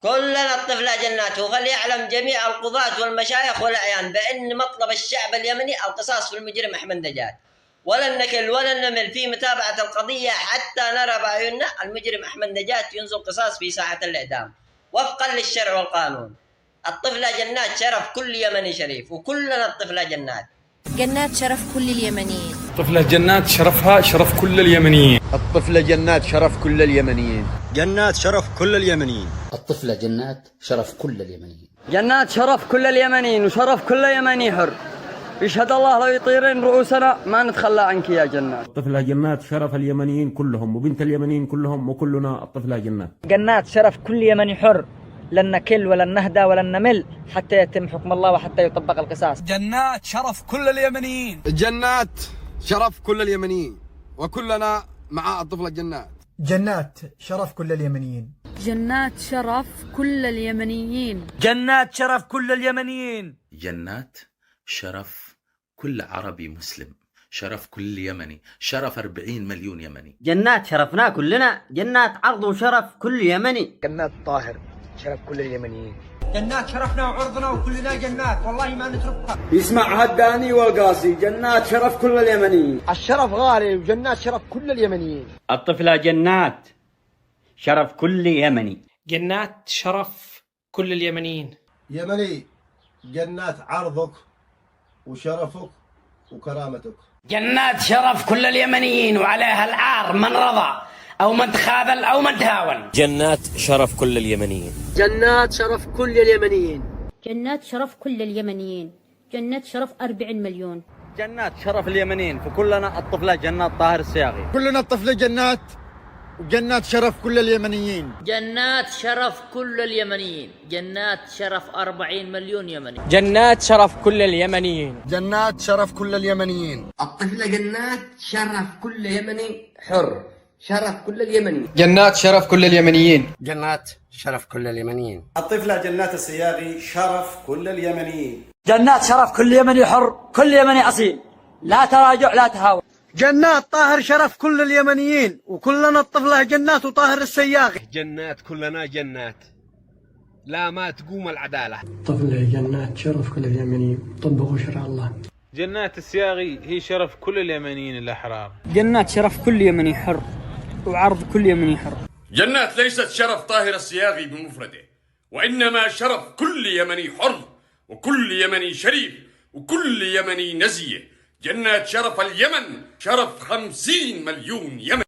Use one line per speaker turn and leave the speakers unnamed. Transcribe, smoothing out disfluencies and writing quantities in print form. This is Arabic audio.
كلنا الطفلة جناته، وفليعلم جميع القضاة والمشايخ والأعيان بأن مطلب الشعب اليمني القصاص في المجرم أحمد نجاد، ولن نكل ولن نمل في متابعة القضية حتى نرى بعيوننا المجرم أحمد نجاد ينزل قصاص في ساحة الإعدام وفقا للشرع والقانون. الطفلة جنات شرف كل يمني شريف، وكلنا الطفلة جنات.
جنات شرف كل اليمنيين.
الطفلة جنات شرفها شرف كل اليمنيين.
الطفلة جنات شرف كل اليمنيين.
جنات شرف كل اليمنيين.
الطفلة جنات شرف كل اليمنيين.
جنات شرف كل اليمنيين وشرف كل يمني حر. يشهد الله لو يطيرن رؤوسنا ما نتخلى عنك يا جنات.
الطفلة جنات شرف اليمنيين كلهم وبنت اليمنيين كلهم وكلنا الطفلة جنات.
جنات شرف كل يمني حر، لن نكل ولن نهدى ولن نمل حتى يتم حكم الله وحتى يطبق القصاص.
جنات شرف كل اليمنيين.
جنات شرف كل اليمنيين وكلنا مع الطفلة جنات.
جنات شرف كل اليمنيين.
جنات شرف كل اليمنيين.
جنات شرف كل اليمنيين.
جنات شرف كل عربي مسلم، شرف كل يمني، شرف 40 مليون يمني.
جنات شرفنا كلنا، جنات عرض وشرف كل يمني.
جنات طاهر شرف كل اليمنيين.
جنات شرفنا وعرضنا وكلنا جنات والله ما نتركها.
يسمع هداني والقاسي. جنات شرف كل اليمنيين.
الشرف غالي وجنات شرف كل اليمنيين.
الطفلة جنات شرف كل يمني.
جنات شرف كل اليمنيين.
يمني جنات عرضك وشرفك وكرامتك.
جنات شرف كل اليمنيين وعليها العار من رضى أو من تخاذل أو من تهاون.
جنات شرف كل اليمنيين.
جنات شرف كل اليمنيين.
جنات شرف كل اليمنيين. جنات شرف 40 مليون.
جنات شرف اليمنيين، فكلنا الطفلة جنات طاهر السياغي.
كلنا الطفلة جنات وجنات شرف كل اليمنيين.
جنات شرف كل اليمنيين. جنات شرف 40 مليون يمني.
جنات شرف كل اليمنيين.
جنات شرف كل اليمنيين.
الطفلة جنات شرف كل يمني حر، شرف كل اليمني.
جنات شرف كل اليمنيين.
جنات شرف كل اليمنيين.
الطفلة جنات السياغي شرف كل اليمنيين.
جنات شرف كل يمني حر، كل يمني أصيل، لا تراجع لا تهاون.
جنات طاهر شرف كل اليمنيين وكلنا الطفلة جنات وطاهر السياغي.
جنات كلنا جنات، لا ما تقوم العدالة.
طفلة جنات شرف كل اليمنيين طبقوا شرع الله.
جنات السياغي هي شرف كل اليمنيين الأحرار.
جنات شرف كل يمني حر وعرض كل يمني حر.
جنات ليست شرف طاهر السياغي بمفرده، وإنما شرف كل يمني حر وكل يمني شريف وكل يمني نزيه. جنات شرف اليمن شرف 50 مليون يمن.